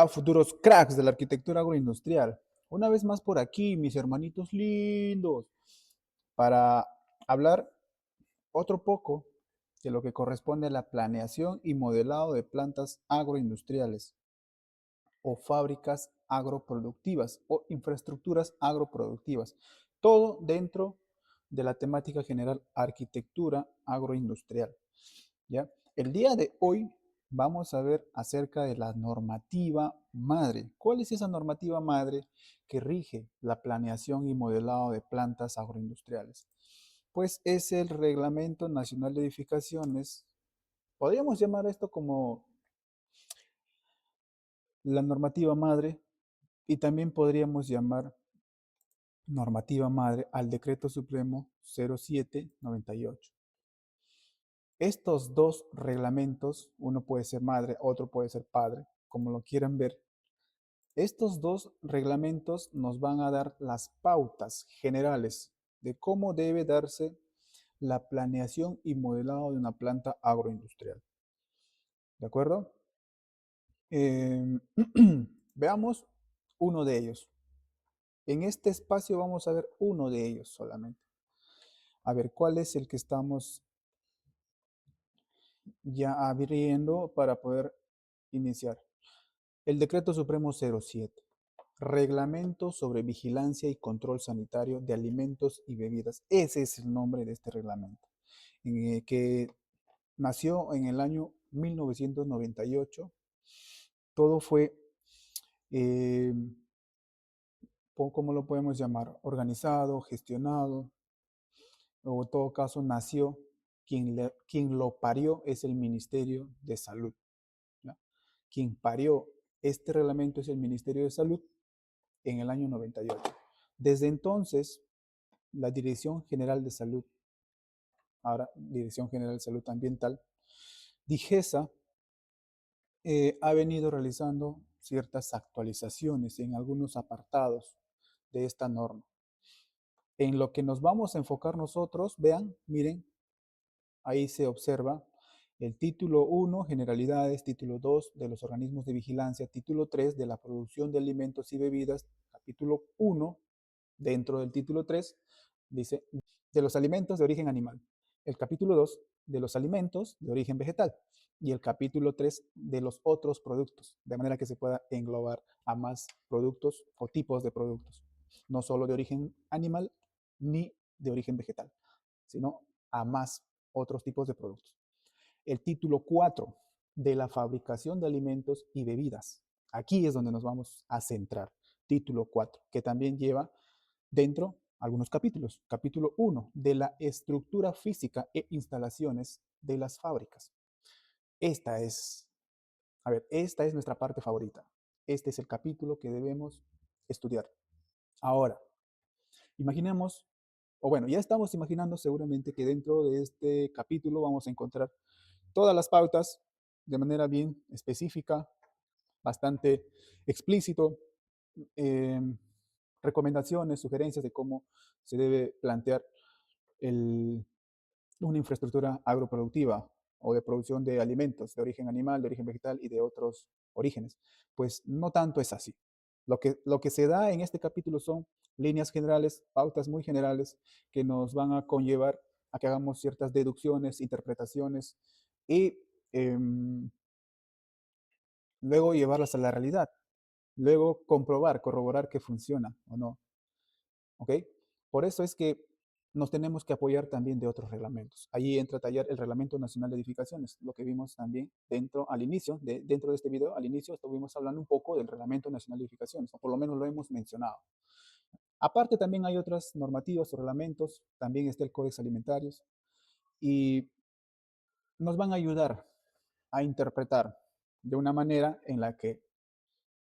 Hola, futuros cracks de la arquitectura agroindustrial. Una vez más por aquí, mis hermanitos lindos, para hablar otro poco de lo que corresponde a la planeación y modelado de plantas agroindustriales o fábricas agroproductivas o infraestructuras agroproductivas. Todo dentro de la temática general arquitectura agroindustrial. ¿Ya? El día de hoy vamos a ver acerca de la normativa madre. ¿Cuál es esa normativa madre que rige la planeación y modelado de plantas agroindustriales? Pues es el Reglamento Nacional de Edificaciones. Podríamos llamar esto como la normativa madre y también podríamos llamar normativa madre al Decreto Supremo 0798. Estos dos reglamentos, uno puede ser madre, otro puede ser padre, como lo quieran ver, estos dos reglamentos nos van a dar las pautas generales de cómo debe darse la planeación y modelado de una planta agroindustrial. ¿De acuerdo? Eh, veamos uno de ellos. En este espacio vamos a ver uno de ellos solamente. A ver, ¿cuál es el que estamos ya abriendo para poder iniciar? El Decreto Supremo 07, Reglamento sobre Vigilancia y Control Sanitario de Alimentos y Bebidas. Ese es el nombre de este reglamento, que nació en el año 1998. Todo fue, eh, ¿cómo lo podemos llamar? Organizado, gestionado, o en todo caso nació, quien lo parió es el Ministerio de Salud. ¿Ya? Quien parió este reglamento es el Ministerio de Salud en el año 98. Desde entonces, la Dirección General de Salud, ahora Dirección General de Salud Ambiental, DIGESA, ha venido realizando ciertas actualizaciones en algunos apartados de esta norma. En lo que nos vamos a enfocar nosotros, vean, miren, ahí se observa el título 1, generalidades, título 2 de los organismos de vigilancia, título 3 de la producción de alimentos y bebidas, capítulo 1, dentro del título 3, dice de los alimentos de origen animal. El capítulo 2 de los alimentos de origen vegetal. Y el capítulo 3 de los otros productos, de manera que se pueda englobar a más productos o tipos de productos. No solo de origen animal ni de origen vegetal, sino a más otros tipos de productos. El título 4 de la fabricación de alimentos y bebidas. Aquí es donde nos vamos a centrar. Título 4, que también lleva dentro algunos capítulos. Capítulo 1 de la estructura física e instalaciones de las fábricas. Esta es, esta es nuestra parte favorita. Este es el capítulo que debemos estudiar. Ahora, imaginemos, o bueno, ya estamos imaginando seguramente que dentro de este capítulo vamos a encontrar todas las pautas de manera bien específica, bastante explícito, eh, recomendaciones, sugerencias de cómo se debe plantear el, una infraestructura agroproductiva o de producción de alimentos de origen animal, de origen vegetal y de otros orígenes. Pues no tanto es así. Lo que se da en este capítulo son líneas generales, pautas muy generales que nos van a conllevar a que hagamos ciertas deducciones, interpretaciones y eh, luego llevarlas a la realidad, luego comprobar, corroborar que funciona o no. ¿Ok? Por eso es que nos tenemos que apoyar también de otros reglamentos. Ahí entra a tallar el Reglamento Nacional de Edificaciones, lo que vimos también al inicio, dentro de este video, al inicio estuvimos hablando un poco del Reglamento Nacional de Edificaciones, o por lo menos lo hemos mencionado. Aparte también hay otras normativas o reglamentos, también está el Códex Alimentarios, y nos van a ayudar a interpretar de una manera en la que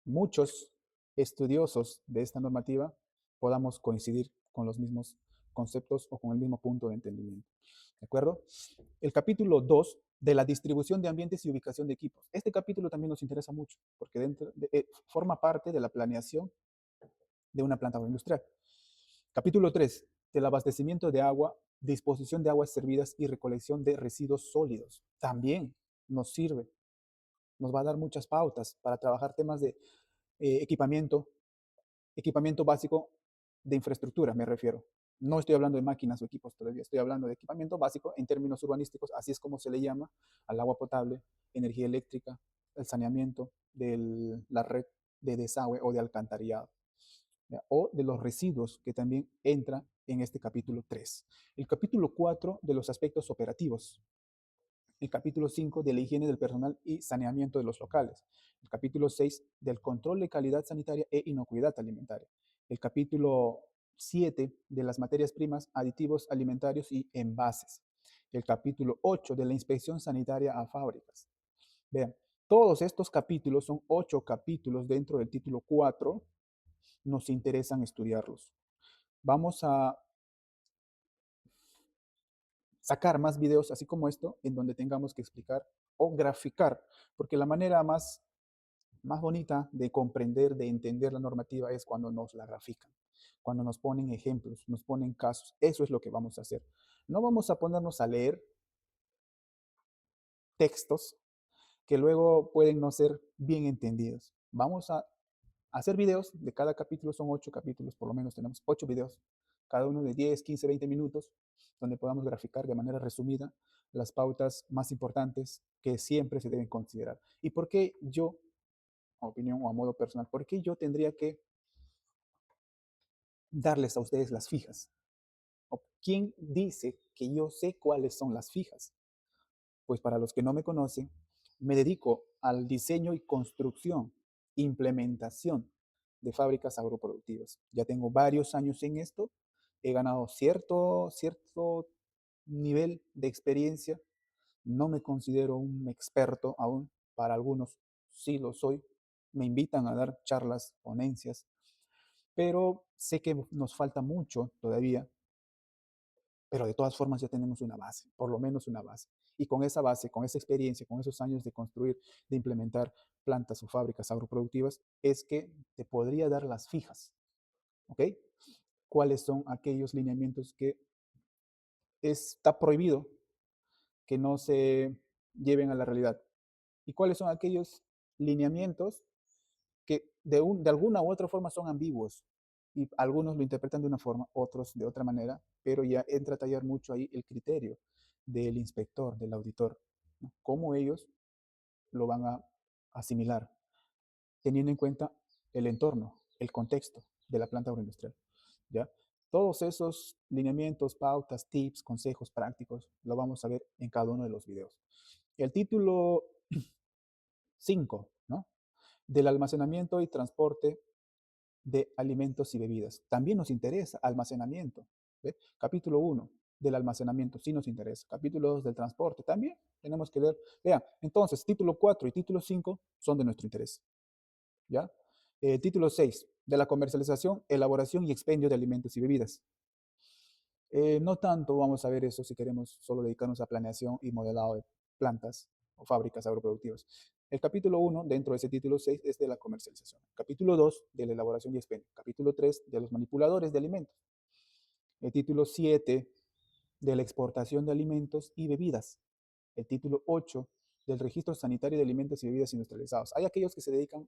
muchos estudiosos de esta normativa podamos coincidir con los mismos conceptos o con el mismo punto de entendimiento. ¿De acuerdo? El capítulo 2 de la distribución de ambientes y ubicación de equipos. Este capítulo también nos interesa mucho porque forma parte de la planeación de una planta agroindustrial. Capítulo 3 del abastecimiento de agua, disposición de aguas servidas y recolección de residuos sólidos. También nos sirve nos va a dar muchas pautas para trabajar temas de equipamiento, equipamiento básico de infraestructura, me refiero. No estoy hablando de máquinas o equipos todavía, estoy hablando de equipamiento básico en términos urbanísticos, así es como se le llama al agua potable, energía eléctrica, el saneamiento de la red de desagüe o de alcantarillado, ¿ya? O de los residuos que también entra en este capítulo 3. El capítulo 4 de los aspectos operativos, el capítulo 5 de la higiene del personal y saneamiento de los locales, el capítulo 6 del control de calidad sanitaria e inocuidad alimentaria, el capítulo 7 de las materias primas, aditivos alimentarios y envases, el capítulo 8 de la inspección sanitaria a fábricas. Vean, todos estos capítulos son 8 capítulos dentro del título 4, nos interesan estudiarlos. Vamos a sacar más videos así como esto, en donde tengamos que explicar o graficar, porque la manera más bonita de comprender, de entender la normativa es cuando nos la grafican, cuando nos ponen ejemplos, nos ponen casos. Eso es lo que vamos a hacer. No vamos a ponernos a leer textos que luego pueden no ser bien entendidos. Vamos a hacer videos de cada capítulo, son 8 capítulos, por lo menos tenemos 8 videos, cada uno de 10, 15, 20 minutos, donde podamos graficar de manera resumida las pautas más importantes que siempre se deben considerar. ¿Y por qué yo, a opinión o a modo personal, por qué yo tendría que darles a ustedes las fijas? ¿O quién dice que yo sé cuáles son las fijas? Pues para los que no me conocen, me dedico al diseño y construcción, implementación de fábricas agroproductivas. Ya tengo varios años en esto, he ganado cierto nivel de experiencia, no me considero un experto aún, para algunos sí lo soy, me invitan a dar charlas, ponencias, pero sé que nos falta mucho todavía, pero de todas formas ya tenemos una base, por lo menos una base. Y con esa base, con esa experiencia, con esos años de construir, de implementar plantas o fábricas agroproductivas, es que te podría dar las fijas, ¿ok? ¿Cuáles son aquellos lineamientos que está prohibido que no se lleven a la realidad? ¿Y cuáles son aquellos lineamientos que de alguna u otra forma son ambiguos? Y algunos lo interpretan de una forma, otros de otra manera, pero ya entra a tallar mucho ahí el criterio del inspector, del auditor, ¿no? Cómo ellos lo van a asimilar, teniendo en cuenta el entorno, el contexto de la planta agroindustrial, ¿ya? Todos esos lineamientos, pautas, tips, consejos prácticos, lo vamos a ver en cada uno de los videos. El título 5, ¿no? Del almacenamiento y transporte de alimentos y bebidas. También nos interesa almacenamiento. ¿Ve? Capítulo 1 del almacenamiento, sí nos interesa. Capítulo 2 del transporte, también tenemos que ver. Vean, entonces, título 4 y título 5 son de nuestro interés. ¿Ya? Título 6 de la comercialización, elaboración y expendio de alimentos y bebidas. No tanto vamos a ver eso si queremos solo dedicarnos a planeación y modelado de plantas o fábricas agroproductivas. El capítulo 1, dentro de ese título 6, es de la comercialización. Capítulo 2, de la elaboración y expendio. Capítulo 3, de los manipuladores de alimentos. El título 7, de la exportación de alimentos y bebidas. El título 8, del registro sanitario de alimentos y bebidas industrializados. Hay aquellos que se dedican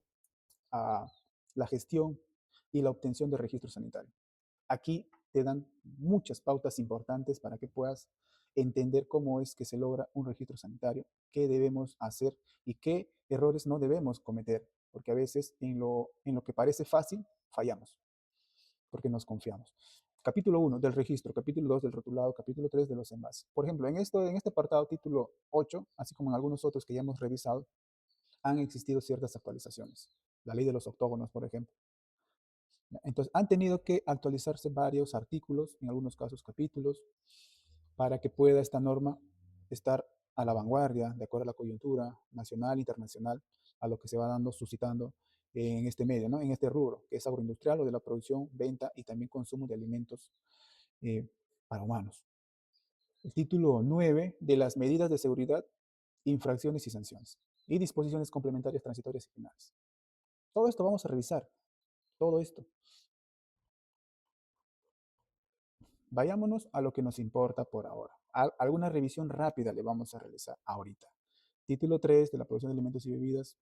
a la gestión y la obtención de registro sanitario. Aquí te dan muchas pautas importantes para que puedas entender cómo es que se logra un registro sanitario, qué debemos hacer y qué errores no debemos cometer, porque a veces en lo que parece fácil fallamos, porque nos confiamos. Capítulo 1 del registro, capítulo 2 del rotulado, capítulo 3 de los envases. Por ejemplo, en este apartado título 8, así como en algunos otros que ya hemos revisado, han existido ciertas actualizaciones. La ley de los octógonos, por ejemplo. Entonces, han tenido que actualizarse varios artículos, en algunos casos capítulos, para que pueda esta norma estar a la vanguardia, de acuerdo a la coyuntura nacional, internacional, a lo que se va dando, suscitando en este medio, ¿no? En este rubro, que es agroindustrial o de la producción, venta y también consumo de alimentos eh, para humanos. El título 9 de las medidas de seguridad, infracciones y sanciones. Y disposiciones complementarias, transitorias y finales. Todo esto vamos a revisar, todo esto. Vayámonos a lo que nos importa por ahora. Alguna revisión rápida le vamos a realizar ahorita. Título 3 de la producción de alimentos y bebidas,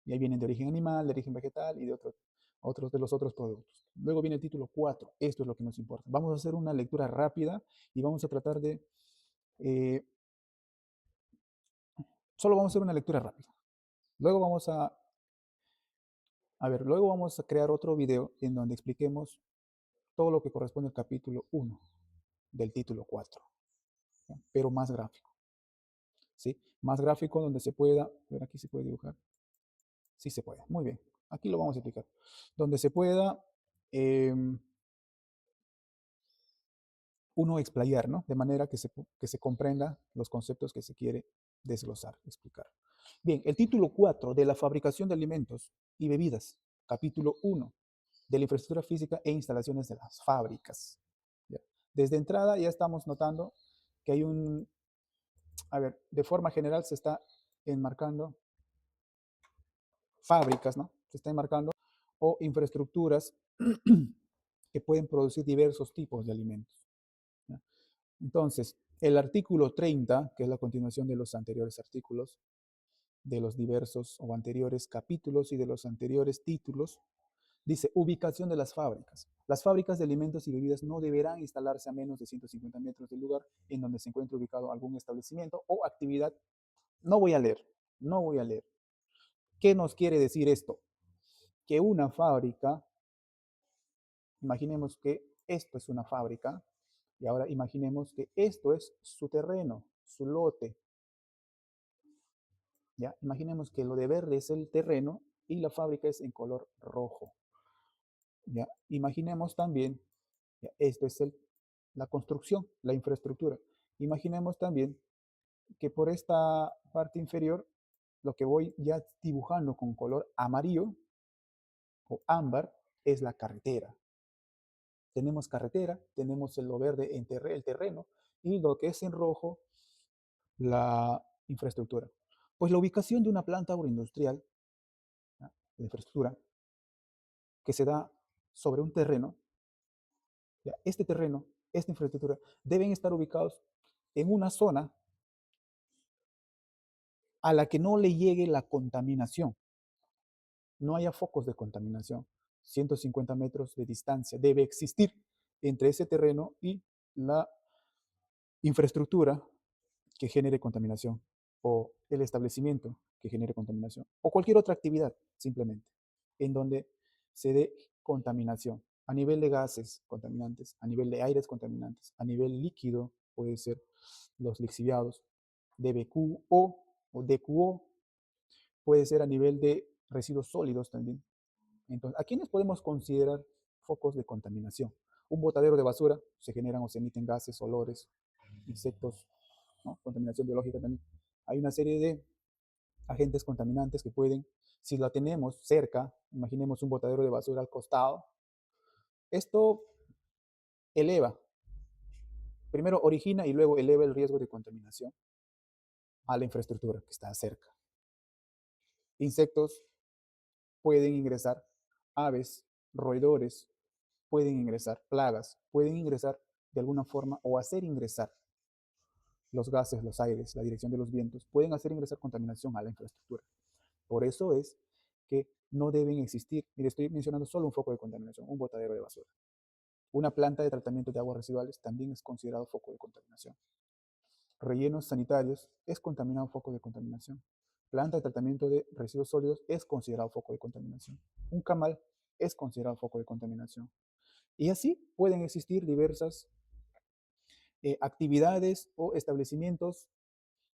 y ahí vienen de origen animal, de origen vegetal y de otros de los otros productos. Luego viene el título 4, esto es lo que nos importa. Vamos a hacer una lectura rápida y vamos a tratar de, eh, solo vamos a hacer una lectura rápida. Luego luego vamos a crear otro video en donde expliquemos todo lo que corresponde al capítulo 1 del título 4, ¿ya? Pero más gráfico, ¿sí? Más gráfico donde se pueda, a ver, aquí se puede dibujar, sí se puede, muy bien, aquí lo vamos a explicar, donde se pueda eh, uno explayar, ¿no? De manera que se comprenda los conceptos que se quiere desglosar, explicar. Bien, el título 4 de la fabricación de alimentos y bebidas, capítulo 1 de la infraestructura física e instalaciones de las fábricas. ¿Ya? Desde entrada ya estamos notando que hay a ver, de forma general se está enmarcando fábricas, ¿no? Se está enmarcando o infraestructuras que pueden producir diversos tipos de alimentos. ¿Ya? Entonces, el artículo 30, que es la continuación de los anteriores artículos, de los diversos o anteriores capítulos y de los anteriores títulos, dice ubicación de las fábricas. Las fábricas de alimentos y bebidas no deberán instalarse a menos de 150 metros del lugar en donde se encuentre ubicado algún establecimiento o actividad. No voy a leer, no voy a leer. ¿Qué nos quiere decir esto? Que una fábrica, imaginemos que esto es una fábrica, y ahora imaginemos que esto es su terreno, su lote. ¿Ya? Imaginemos que lo de verde es el terreno y la fábrica es en color rojo. ¿Ya? Imaginemos también, ¿ya? Esto es la construcción, la infraestructura. Imaginemos también que por esta parte inferior, lo que voy ya dibujando con color amarillo o ámbar es la carretera. Tenemos carretera, tenemos lo verde en el terreno y lo que es en rojo, la infraestructura. Pues la ubicación de una planta agroindustrial, ¿ya? La infraestructura, que se da sobre un terreno, ¿ya? Este terreno, esta infraestructura, deben estar ubicados en una zona a la que no le llegue la contaminación, no haya focos de contaminación. 150 metros de distancia debe existir entre ese terreno y la infraestructura que genere contaminación, o el establecimiento que genere contaminación, o cualquier otra actividad, simplemente, en donde se dé contaminación a nivel de gases contaminantes, a nivel de aires contaminantes, a nivel líquido, puede ser los lixiviados, DBQO o DQO, puede ser a nivel de residuos sólidos también. Entonces, ¿a quiénes podemos considerar focos de contaminación? Un botadero de basura, se generan o se emiten gases, olores, insectos, ¿no? Contaminación biológica también. Hay una serie de agentes contaminantes que pueden, si la tenemos cerca, imaginemos un botadero de basura al costado, esto eleva, primero origina y luego eleva el riesgo de contaminación a la infraestructura que está cerca. Insectos pueden ingresar, aves, roedores pueden ingresar, plagas pueden ingresar de alguna forma o hacer ingresar los gases, los aires, la dirección de los vientos, pueden hacer ingresar contaminación a la infraestructura. Por eso es que no deben existir, mire, estoy mencionando solo un foco de contaminación, un botadero de basura. Una planta de tratamiento de aguas residuales también es considerado foco de contaminación. Rellenos sanitarios es contaminado foco de contaminación. Planta de tratamiento de residuos sólidos es considerado foco de contaminación. Un camal es considerado foco de contaminación. Y así pueden existir diversas actividades o establecimientos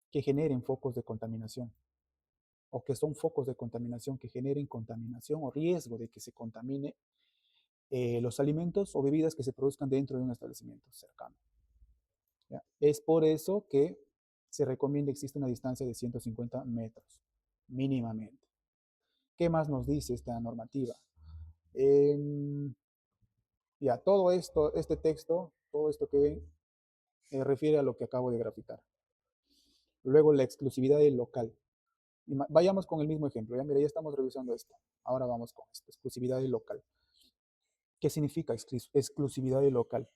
que generen focos de contaminación o que son focos de contaminación que generen contaminación o riesgo de que se contamine los alimentos o bebidas que se produzcan dentro de un establecimiento cercano. ¿Ya? Es por eso que se recomienda existe una distancia de 150 metros, mínimamente. ¿Qué más nos dice esta normativa? Ya, todo esto, este texto, todo esto que ven, refiere a lo que acabo de graficar. Luego, la exclusividad del local. Vayamos con el mismo ejemplo. Ya, mira, ya estamos revisando esto. Ahora vamos con esto, exclusividad del local. ¿Qué significa exclusividad del local?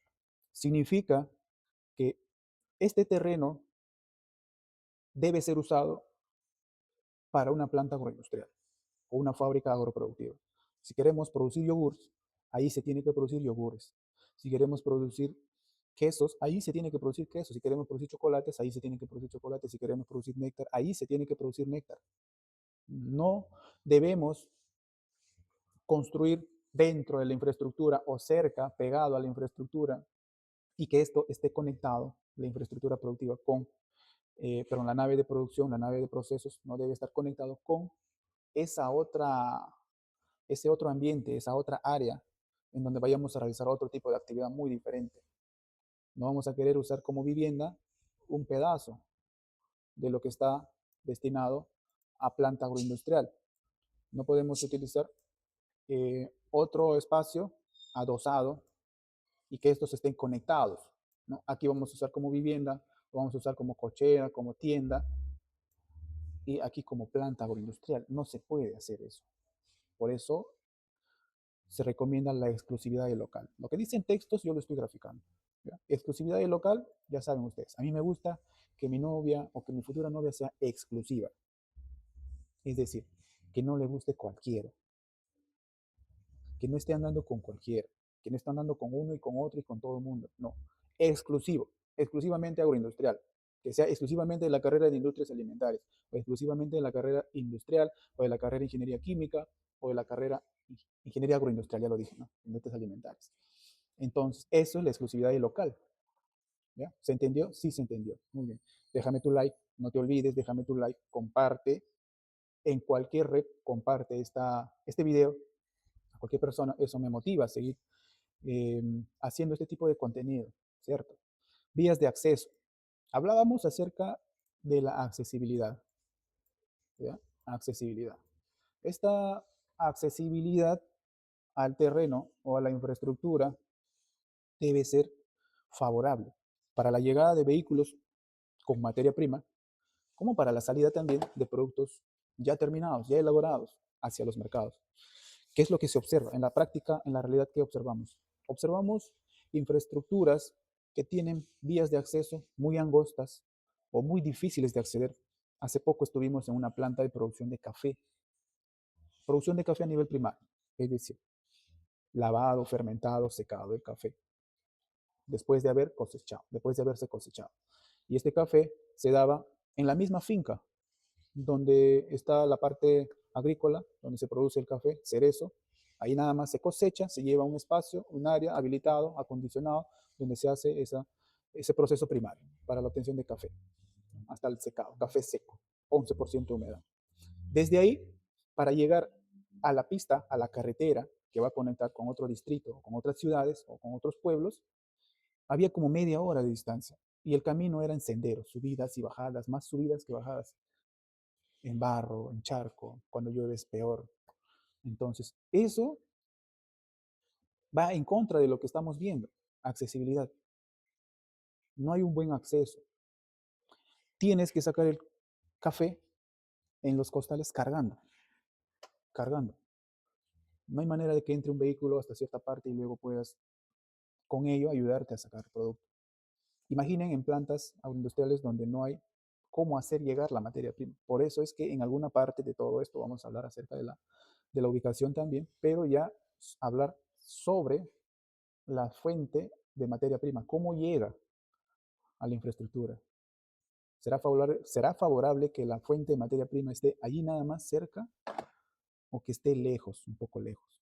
Significa que este terreno debe ser usado para una planta agroindustrial o una fábrica agroproductiva. Si queremos producir yogures, ahí se tiene que producir yogures. Si queremos producir quesos, ahí se tiene que producir quesos. Si queremos producir chocolates, ahí se tiene que producir chocolates. Si queremos producir néctar, ahí se tiene que producir néctar. No debemos construir dentro de la infraestructura o cerca, pegado a la infraestructura, y que esto esté conectado, la infraestructura productiva, con, perdón, la nave de producción, la nave de procesos, no debe estar conectado con esa otra, ese otro ambiente, esa otra área en donde vayamos a realizar otro tipo de actividad muy diferente. No vamos a querer usar como vivienda un pedazo de lo que está destinado a planta agroindustrial. No podemos utilizar otro espacio adosado y que estos estén conectados, ¿no? Aquí vamos a usar como vivienda, vamos a usar como cochera, como tienda, y aquí como planta agroindustrial. No se puede hacer eso. Por eso se recomienda la exclusividad del local. Lo que dicen textos yo lo estoy graficando. ¿Ya? Exclusividad del local, ya saben ustedes. A mí me gusta que mi novia o que mi futura novia sea exclusiva. Es decir, que no le guste cualquiera, que no esté andando con cualquiera, que no esté andando con uno y con otro y con todo el mundo. No, exclusivo, exclusivamente agroindustrial, que sea exclusivamente de la carrera de industrias alimentarias, o exclusivamente de la carrera industrial, o de la carrera de ingeniería química, o de la carrera ingeniería agroindustrial, ya lo dije, ¿no? Industrias alimentarias. Entonces, eso es la exclusividad del local. ¿Ya? ¿Se entendió? Sí, se entendió. Muy bien. Déjame tu like, no te olvides, déjame tu like, comparte en cualquier red, comparte este video a cualquier persona, eso me motiva a seguir haciendo este tipo de contenido, ¿cierto? Vías de acceso. Hablábamos acerca de la accesibilidad, ¿ya? Accesibilidad. Esta accesibilidad al terreno o a la infraestructura debe ser favorable para la llegada de vehículos con materia prima, como para la salida también de productos ya terminados, ya elaborados hacia los mercados. ¿Qué es lo que se observa? En la práctica, en la realidad, ¿qué observamos? Observamos infraestructuras que tienen vías de acceso muy angostas o muy difíciles de acceder. Hace poco estuvimos en una planta de producción de café a nivel primario, es decir, lavado, fermentado, secado el café, después de haber cosechado, después de haberse cosechado. Y este café se daba en la misma finca donde está la parte agrícola, donde se produce el café, cerezo. Ahí nada más se cosecha, se lleva a un espacio, un área habilitado, acondicionado, donde se hace ese proceso primario para la obtención de café, hasta el secado, café seco, 11% de humedad. Desde ahí, para llegar a la pista, a la carretera que va a conectar con otro distrito, con otras ciudades o con otros pueblos, había como media hora de distancia. Y el camino era en senderos, subidas y bajadas, más subidas que bajadas, en barro, en charco, cuando llueve es peor. Entonces, eso va en contra de lo que estamos viendo. Accesibilidad. No hay un buen acceso. Tienes que sacar el café en los costales cargando, cargando. No hay manera de que entre un vehículo hasta cierta parte y luego puedas con ello ayudarte a sacar producto. Imaginen en plantas agroindustriales donde no hay cómo hacer llegar la materia prima. Por eso es que en alguna parte de todo esto vamos a hablar acerca de la ubicación también, pero ya hablar sobre la fuente de materia prima, cómo llega a la infraestructura. ¿Será favorable que la fuente de materia prima esté allí nada más cerca o que esté lejos, un poco lejos?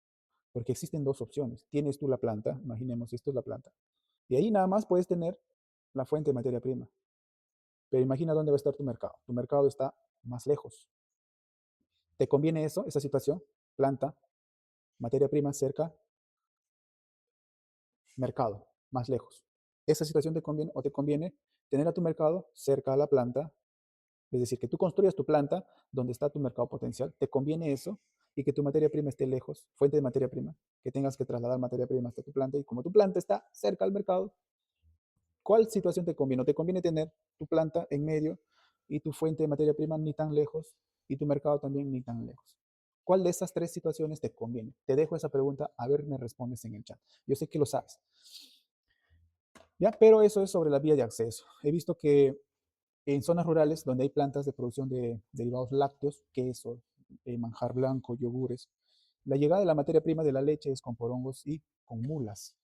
Porque existen dos opciones. Tienes tú la planta, imaginemos, esto es la planta, y ahí nada más puedes tener la fuente de materia prima. Pero imagina dónde va a estar tu mercado. Tu mercado está más lejos. ¿Te conviene eso, esa situación? Planta, materia prima cerca, mercado, más lejos. ¿Esa situación te conviene o te conviene tener a tu mercado cerca a la planta? Es decir, que tú construyas tu planta donde está tu mercado potencial. ¿Te conviene eso? Y que tu materia prima esté lejos, fuente de materia prima, que tengas que trasladar materia prima hasta tu planta. Y como tu planta está cerca al mercado, ¿cuál situación te conviene? ¿O te conviene tener tu planta en medio y tu fuente de materia prima ni tan lejos y tu mercado también ni tan lejos? ¿Cuál de esas tres situaciones te conviene? Te dejo esa pregunta, a ver, me respondes en el chat. Yo sé que lo sabes. ¿Ya? Pero eso es sobre la vía de acceso. He visto que En zonas rurales donde hay plantas de producción de derivados lácteos, queso, manjar blanco, yogures, la llegada de la materia prima de la leche es con porongos y con mulas,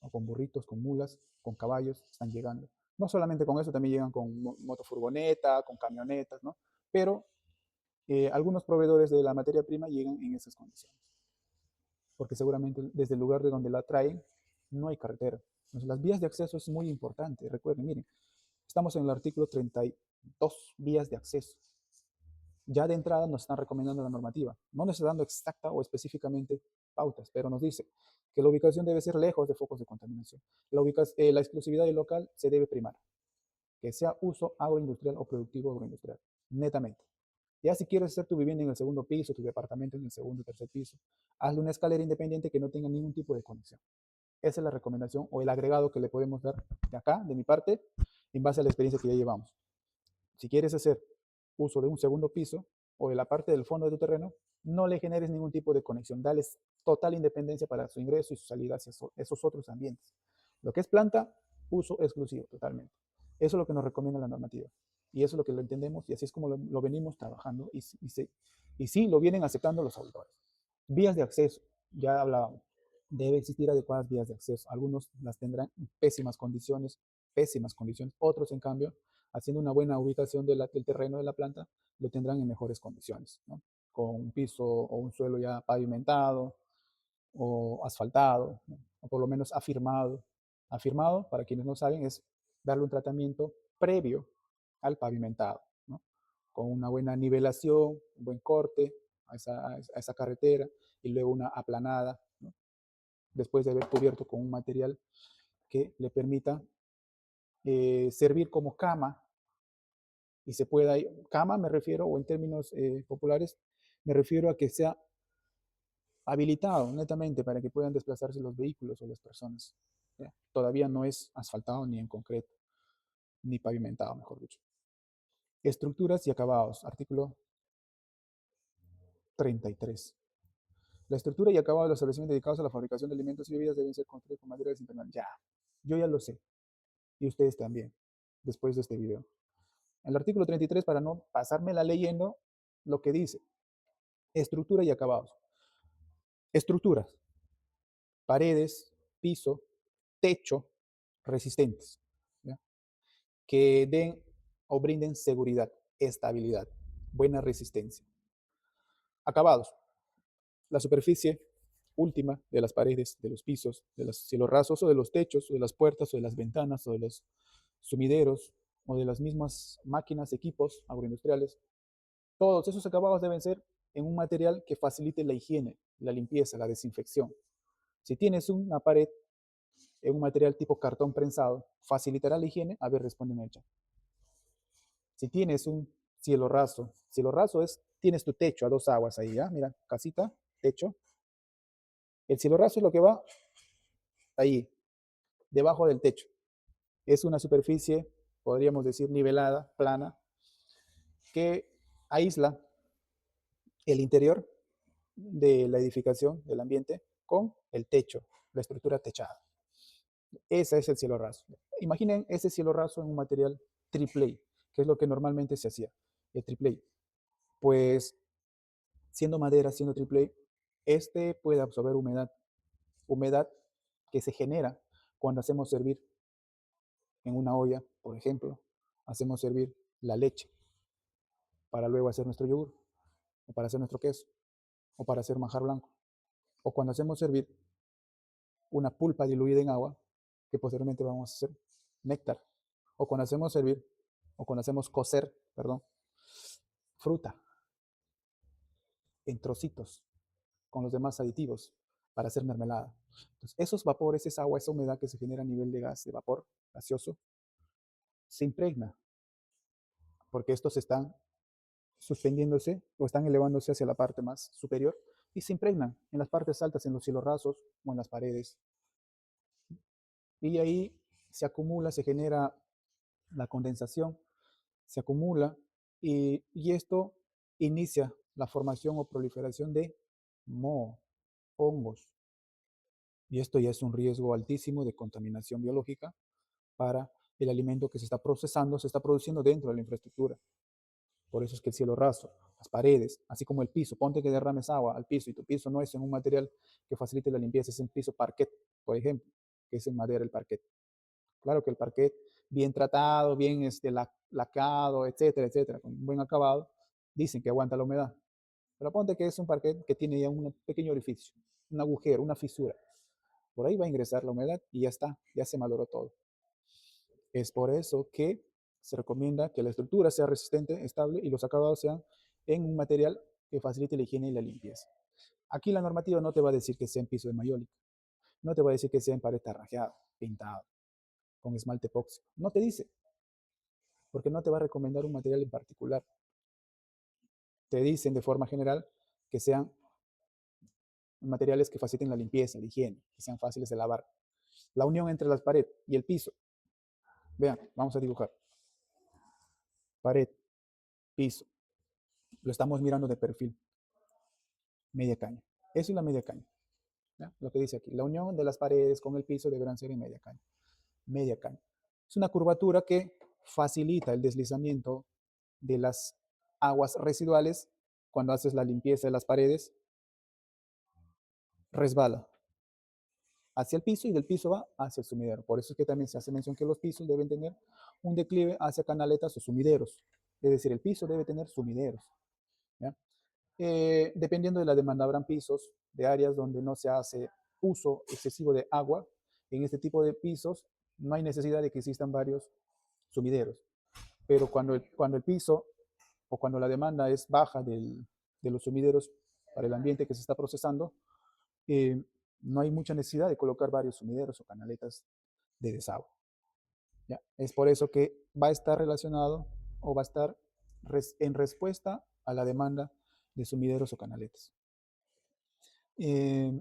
o con burritos, con mulas, con caballos, están llegando. No solamente con eso, también llegan con motofurgoneta, con camionetas, ¿no? Pero algunos proveedores de la materia prima llegan en esas condiciones, porque seguramente desde el lugar de donde la traen no hay carretera. Entonces, las vías de acceso es muy importante. Recuerden, miren, estamos en el artículo 32, vías de acceso. Ya de entrada nos están recomendando la normativa. No nos está dando exacta o específicamente pautas, pero nos dice que la ubicación debe ser lejos de focos de contaminación. La exclusividad del local se debe primar, que sea uso agroindustrial o productivo agroindustrial, netamente. Ya si quieres hacer tu vivienda en el segundo piso, tu departamento en el segundo y tercer piso, hazle una escalera independiente que no tenga ningún tipo de conexión. Esa es la recomendación o el agregado que le podemos dar de acá, de mi parte, en base a la experiencia que ya llevamos. Si quieres hacer uso de un segundo piso o de la parte del fondo de tu terreno, no le generes ningún tipo de conexión. Dales total independencia para su ingreso y su salida hacia esos otros ambientes. Lo que es planta, uso exclusivo totalmente. Eso es lo que nos recomienda la normativa. Y eso es lo que lo entendemos y así es como lo venimos trabajando y sí lo vienen aceptando los auditores. Vías de acceso, ya hablábamos. Debe existir adecuadas vías de acceso. Algunos las tendrán en pésimas condiciones. Otros, en cambio, haciendo una buena ubicación del terreno de la planta, lo tendrán en mejores condiciones, ¿no? Con un piso o un suelo ya pavimentado o asfaltado, ¿no? O por lo menos afirmado. Afirmado, para quienes no saben, es darle un tratamiento previo al pavimentado, ¿no? Con una buena nivelación, un buen corte a esa carretera y luego una aplanada, ¿no? Después de haber cubierto con un material que le permita servir como cama y se pueda, cama me refiero, o en términos populares, me refiero a que sea habilitado netamente para que puedan desplazarse los vehículos o las personas. ¿Ya? Todavía no es asfaltado ni en concreto, ni pavimentado, mejor dicho. Estructuras y acabados, artículo 33. La estructura y acabado de los establecimientos dedicados a la fabricación de alimentos y bebidas deben ser construidos con materiales impermeables. Ya, yo ya lo sé, y ustedes también, después de este video. El artículo 33, para no pasármela leyendo, lo que dice, estructura y acabados. Estructuras, paredes, piso, techo, resistentes, ¿ya? Que den o brinden seguridad, estabilidad, buena resistencia. Acabados, la superficie última de las paredes, de los pisos, de los cielos rasos o de los techos, o de las puertas, o de las ventanas, o de los sumideros, o de las mismas máquinas, equipos agroindustriales. Todos esos acabados deben ser en un material que facilite la higiene, la limpieza, la desinfección. Si tienes una pared en un material tipo cartón prensado, ¿facilitará la higiene? A ver, responde en el chat. Si tienes un cielo raso es, tienes tu techo a dos aguas ahí, ¿ya? Mira, casita, techo. El cielo raso es lo que va ahí, debajo del techo. Es una superficie, podríamos decir, nivelada, plana, que aísla el interior de la edificación, del ambiente, con el techo, la estructura techada. Ese es el cielo raso. Imaginen ese cielo raso en un material triple A, que es lo que normalmente se hacía, el triple A. Pues siendo madera, siendo triple A, este puede absorber humedad, humedad que se genera cuando hacemos servir en una olla, por ejemplo, hacemos servir la leche para luego hacer nuestro yogur, o para hacer nuestro queso, o para hacer manjar blanco, o cuando hacemos servir una pulpa diluida en agua, que posteriormente vamos a hacer néctar, o cuando hacemos servir, o cuando hacemos cocer, perdón, fruta en trocitos con los demás aditivos para hacer mermelada. Entonces, esos vapores, esa agua, esa humedad que se genera a nivel de gas, de vapor gaseoso, se impregna, porque estos están suspendiéndose o están elevándose hacia la parte más superior y se impregnan en las partes altas, en los cielos rasos o en las paredes. Y ahí se acumula, se genera la condensación, se acumula y esto inicia la formación o proliferación de moho, hongos. Y esto ya es un riesgo altísimo de contaminación biológica para el alimento que se está procesando se está produciendo dentro de la infraestructura. Por eso es que el cielo raso, las paredes, así como el piso, ponte que derrames agua al piso y tu piso no es en un material que facilite la limpieza, es un piso parquet, por ejemplo, que es en madera el parquet. Claro que el parquet bien tratado, bien lacado, etcétera, etcétera, con un buen acabado, dicen que aguanta la humedad. Pero ponte que es un parquet que tiene ya un pequeño orificio, un agujero, una fisura. Por ahí va a ingresar la humedad y ya está, ya se malogró todo. Es por eso que se recomienda que la estructura sea resistente, estable y los acabados sean en un material que facilite la higiene y la limpieza. Aquí la normativa no te va a decir que sea en piso de mayólica, no te va a decir que sea en pared tarrajeada, pintado, con esmalte epóxico. No te dice, porque no te va a recomendar un material en particular. Te dicen de forma general que sean materiales que faciliten la limpieza, la higiene, que sean fáciles de lavar. La unión entre la pared y el piso. Vean, vamos a dibujar. Pared, piso. Lo estamos mirando de perfil. Media caña. Eso es la media caña. ¿Ya? Lo que dice aquí. La unión de las paredes con el piso deberán ser en media caña. Media caña. Es una curvatura que facilita el deslizamiento de las aguas residuales cuando haces la limpieza de las paredes. Resbala hacia el piso y del piso va hacia el sumidero. Por eso es que también se hace mención que los pisos deben tener un declive hacia canaletas o sumideros. Es decir, el piso debe tener sumideros. ¿Ya? Dependiendo de la demanda, habrán pisos de áreas donde no se hace uso excesivo de agua. En este tipo de pisos no hay necesidad de que existan varios sumideros. Pero cuando el piso o cuando la demanda es baja de los sumideros para el ambiente que se está procesando, eh, no hay mucha necesidad de colocar varios sumideros o canaletas de desagüe. ¿Ya? Es por eso que va a estar relacionado o va a estar en respuesta a la demanda de sumideros o canaletas. Eh,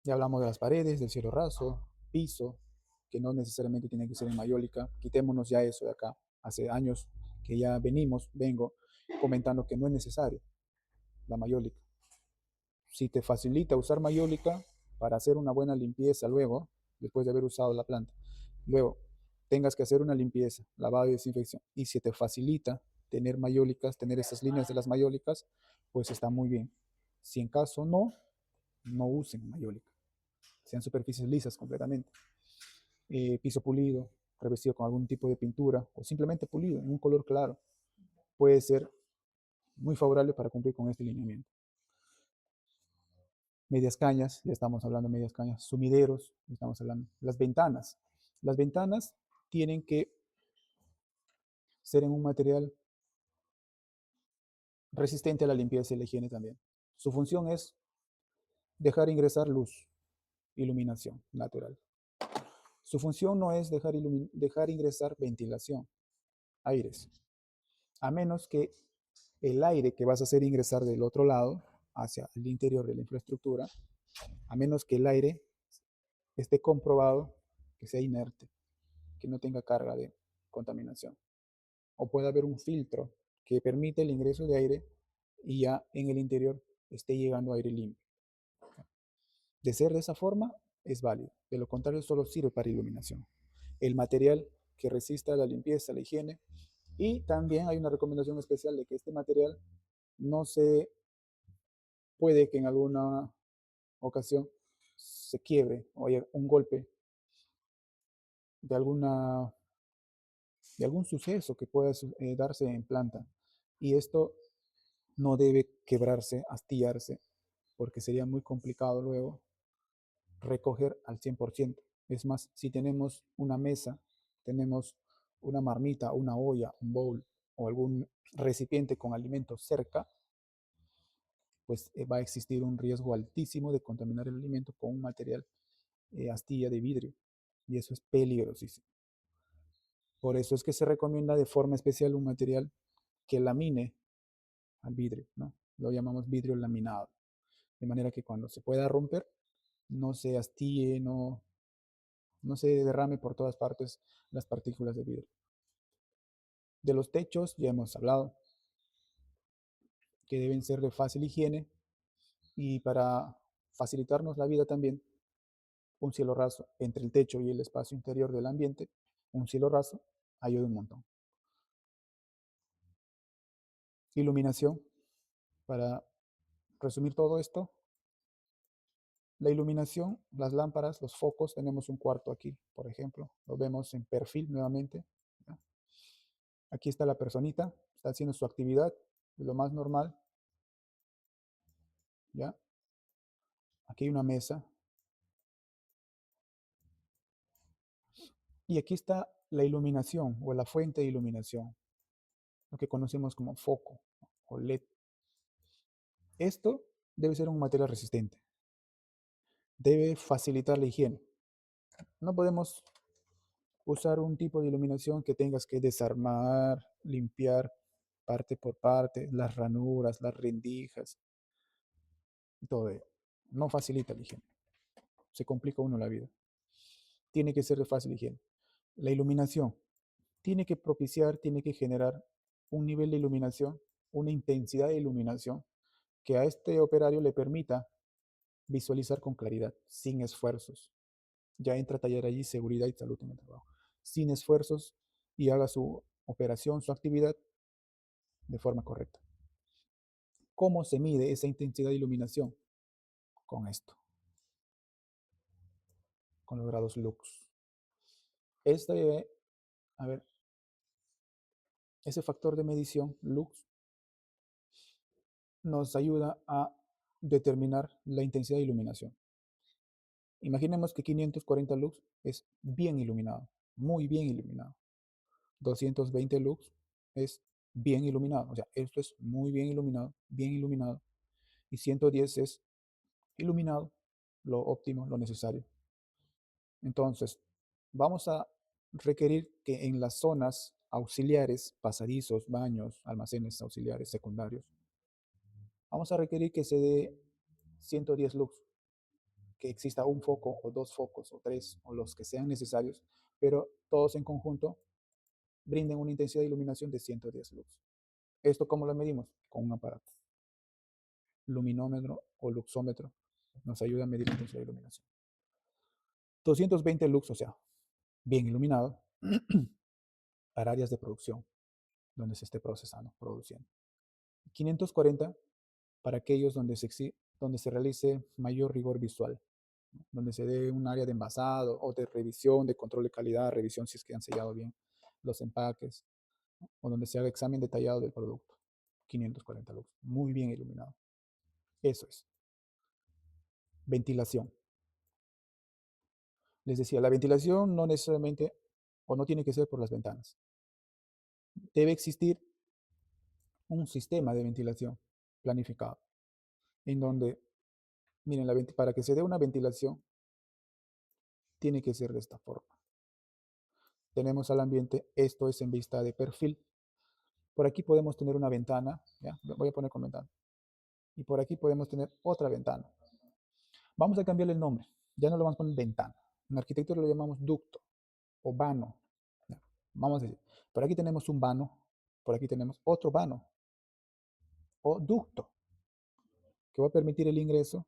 ya hablamos de las paredes, del cielo raso, piso, que no necesariamente tiene que ser en mayólica. Quitémonos ya eso de acá. Hace años que ya vengo comentando que no es necesario la mayólica. Si te facilita usar mayólica para hacer una buena limpieza luego, después de haber usado la planta, luego tengas que hacer una limpieza, lavado y desinfección, y si te facilita tener mayólicas, tener esas líneas de las mayólicas, pues está muy bien. Si en caso no usen mayólica, sean superficies lisas completamente. Piso pulido, revestido con algún tipo de pintura o simplemente pulido en un color claro, puede ser muy favorable para cumplir con este lineamiento. Medias cañas, ya estamos hablando de medias cañas, sumideros, estamos hablando, las ventanas. Las ventanas tienen que ser en un material resistente a la limpieza y la higiene también. Su función es dejar ingresar luz, iluminación natural. Su función no es dejar ingresar ventilación, aires, a menos que el aire que vas a hacer ingresar del otro lado, hacia el interior de la infraestructura, a menos que el aire esté comprobado que sea inerte, que no tenga carga de contaminación. O puede haber un filtro que permite el ingreso de aire y ya en el interior esté llegando aire limpio. De ser de esa forma, es válido. De lo contrario, solo sirve para iluminación. El material que resista la limpieza, la higiene. Y también hay una recomendación especial de que este material no se puede que en alguna ocasión se quiebre o haya un golpe de de algún suceso que pueda darse en planta. Y esto no debe quebrarse, astillarse, porque sería muy complicado luego recoger al 100%. Es más, si tenemos una mesa, tenemos una marmita, una olla, un bowl o algún recipiente con alimentos cerca, pues va a existir un riesgo altísimo de contaminar el alimento con un material astilla de vidrio. Y eso es peligrosísimo. Por eso es que se recomienda de forma especial un material que lamine al vidrio, ¿no? Lo llamamos vidrio laminado. De manera que cuando se pueda romper, no se astille, no se derrame por todas partes las partículas de vidrio. De los techos ya hemos hablado, que deben ser de fácil higiene y para facilitarnos la vida también, un cielo raso entre el techo y el espacio interior del ambiente Un cielo raso ayuda un montón. Iluminación. Para resumir todo esto, la iluminación, las lámparas, los focos, tenemos un cuarto aquí, por ejemplo. Lo vemos en perfil nuevamente. ¿Ya? Aquí está la personita, está haciendo su actividad, lo más normal. ¿Ya? Aquí hay una mesa. Y aquí está la iluminación o la fuente de iluminación, lo que conocemos como foco o LED. Esto debe ser un material resistente. Debe facilitar la higiene. No podemos usar un tipo de iluminación que tengas que desarmar, limpiar parte por parte, las ranuras, las rendijas, todo ello. No facilita la higiene. Se complica uno la vida. Tiene que ser de fácil higiene. La iluminación tiene que propiciar, tiene que generar un nivel de iluminación, una intensidad de iluminación que a este operario le permita visualizar con claridad, sin esfuerzos. Ya entra a tallar allí seguridad y salud en el trabajo. Sin esfuerzos y haga su operación, su actividad de forma correcta. ¿Cómo se mide esa intensidad de iluminación? Con esto, con los grados lux. Este, a ver, ese factor de medición, lux, nos ayuda a determinar la intensidad de iluminación. Imaginemos que 540 lux es bien iluminado, muy bien iluminado. 220 lux es bien iluminado, o sea, esto es muy bien iluminado, bien iluminado. Y 110 es iluminado, lo óptimo, lo necesario. Entonces, vamos a requerir que en las zonas auxiliares, pasadizos, baños, almacenes auxiliares secundarios, vamos a requerir que se dé 110 lux, que exista un foco o dos focos o tres o los que sean necesarios, pero todos en conjunto brinden una intensidad de iluminación de 110 lux. ¿Esto cómo lo medimos? Con un aparato. Luminómetro o luxómetro nos ayuda a medir la intensidad de iluminación. 220 lux, o sea, bien iluminado, para áreas de producción, donde se esté procesando, produciendo. 540 para aquellos donde se realice mayor rigor visual, donde se dé un área de envasado o de revisión, de control de calidad, revisión si es que han sellado bien los empaques, o donde se haga examen detallado del producto. 540 lux, muy bien iluminado. Eso es. Ventilación. Les decía, la ventilación no necesariamente o no tiene que ser por las ventanas. Debe existir un sistema de ventilación planificado, en donde, miren, para que se dé una ventilación, tiene que ser de esta forma. Tenemos al ambiente, esto es en vista de perfil. Por aquí podemos tener una ventana, ¿ya? Voy a poner con ventana. Y por aquí podemos tener otra ventana. Vamos a cambiarle el nombre. Ya no lo vamos a poner ventana. En arquitectura lo llamamos ducto o vano. ¿Ya? Vamos a decir, por aquí tenemos un vano, por aquí tenemos otro vano o ducto que va a permitir el ingreso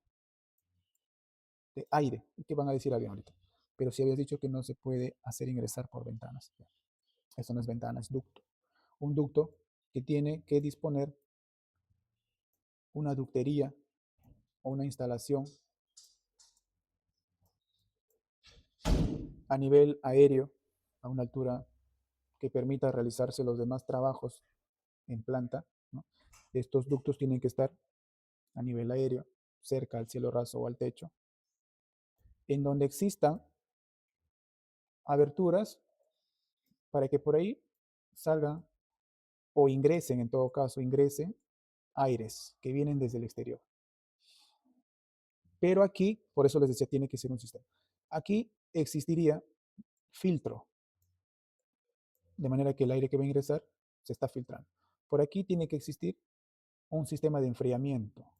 de aire. ¿Qué van a decir alguien ahorita? Pero si habías dicho que no se puede hacer ingresar por ventanas. Eso no es ventana, es ducto. Un ducto que tiene que disponer una ductería o una instalación a nivel aéreo, a una altura que permita realizarse los demás trabajos en planta, ¿no? Estos ductos tienen que estar a nivel aéreo, cerca al cielo raso o al techo, en donde existan aberturas para que por ahí salgan o ingresen, en todo caso, ingresen aires que vienen desde el exterior. Pero aquí, por eso les decía, tiene que ser un sistema. Aquí existiría filtro, de manera que el aire que va a ingresar se está filtrando. Por aquí tiene que existir un sistema de enfriamiento,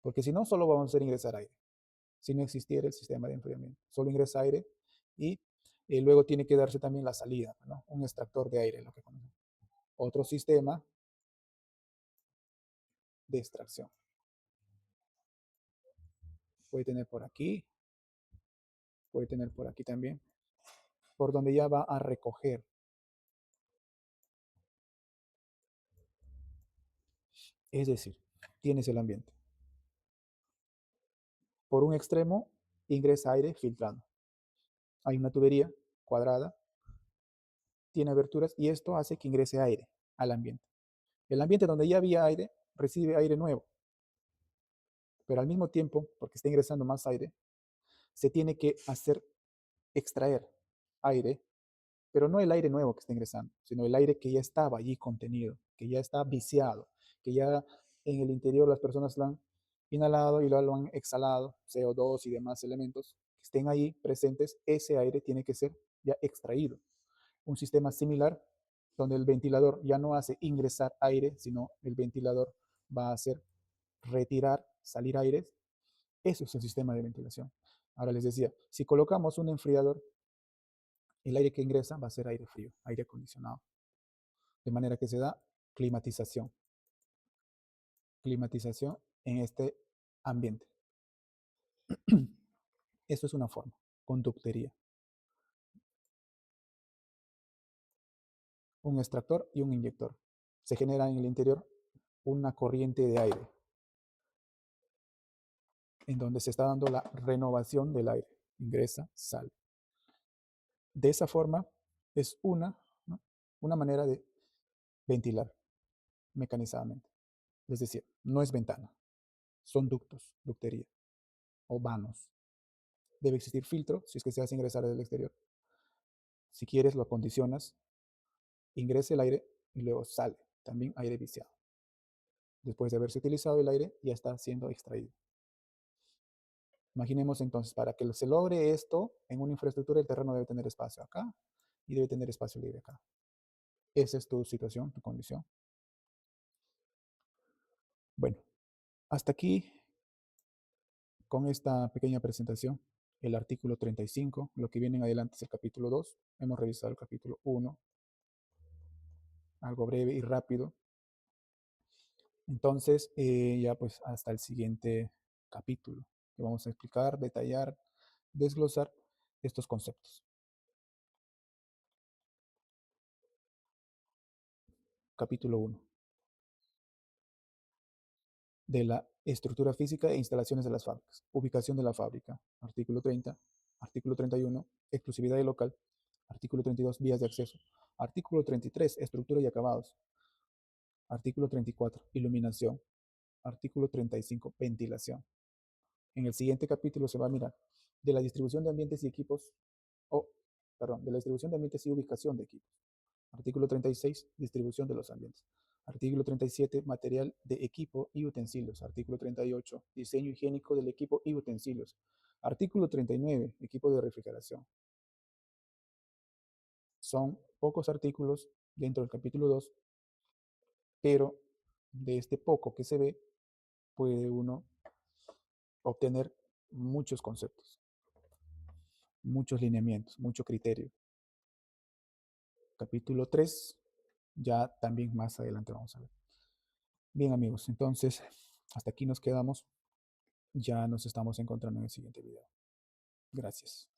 porque si no, solo vamos a hacer ingresar aire. Si no existiera el sistema de enfriamiento, solo ingresa aire y luego tiene que darse también la salida, ¿no? Un extractor de aire, lo que conocemos. Otro sistema de extracción. Puede tener por aquí, puede tener por aquí también. por donde ya va a recoger. Es decir, tienes el ambiente. Por un extremo ingresa aire filtrando. Hay una tubería cuadrada, tiene aberturas y esto hace que ingrese aire al ambiente. El ambiente donde ya había aire recibe aire nuevo, pero al mismo tiempo, porque está ingresando más aire, se tiene que extraer aire, pero no el aire nuevo que está ingresando, sino el aire que ya estaba allí contenido, que ya está viciado, que ya en el interior las personas lo han inhalado y lo han exhalado, CO2 y demás elementos que estén ahí presentes. Ese aire tiene que ser ya extraído. Un sistema similar donde el ventilador ya no hace ingresar aire, sino el ventilador va a hacer retirar, salir aire. Eso es un sistema de ventilación. Ahora les decía, si colocamos un enfriador, el aire que ingresa va a ser aire frío, aire acondicionado. De manera que se da climatización. Climatización en este ambiente. Eso es una forma, conductería. Un extractor y un inyector. Se genera en el interior una corriente de aire, en donde se está dando la renovación del aire. Ingresa, sale. De esa forma es ¿no? una manera de ventilar mecanizadamente. Es decir, no es ventana, son ductos, ductería o vanos. Debe existir filtro si es que se hace ingresar desde el exterior. Si quieres, lo acondicionas, ingresa el aire y luego sale, también aire viciado. Después de haberse utilizado el aire, ya está siendo extraído. Imaginemos entonces, para que se logre esto, en una infraestructura el terreno debe tener espacio acá y debe tener espacio libre acá. Esa es tu situación, tu condición. Bueno, hasta aquí con esta pequeña presentación, el artículo 35, lo que viene en adelante es el capítulo 2. Hemos revisado el capítulo 1, algo breve y rápido. Entonces, ya pues hasta el siguiente capítulo, que vamos a explicar, detallar, desglosar estos conceptos. Capítulo 1. De la estructura física e instalaciones de las fábricas. Ubicación de la fábrica. Artículo 30. Artículo 31. Exclusividad y local. Artículo 32. Vías de acceso. Artículo 33. Estructura y acabados. Artículo 34. Iluminación. Artículo 35. Ventilación. En el siguiente capítulo se va a mirar de la distribución de ambientes y equipos, de la distribución de ambientes y ubicación de equipos. Artículo 36, distribución de los ambientes. Artículo 37, material de equipo y utensilios. Artículo 38, diseño higiénico del equipo y utensilios. Artículo 39, equipo de refrigeración. Son pocos artículos dentro del capítulo 2, pero de este poco que se ve, puede uno obtener muchos conceptos, muchos lineamientos, mucho criterio. Capítulo 3, ya también más adelante vamos a ver. Bien amigos, entonces hasta aquí nos quedamos. Ya nos estamos encontrando en el siguiente video. Gracias.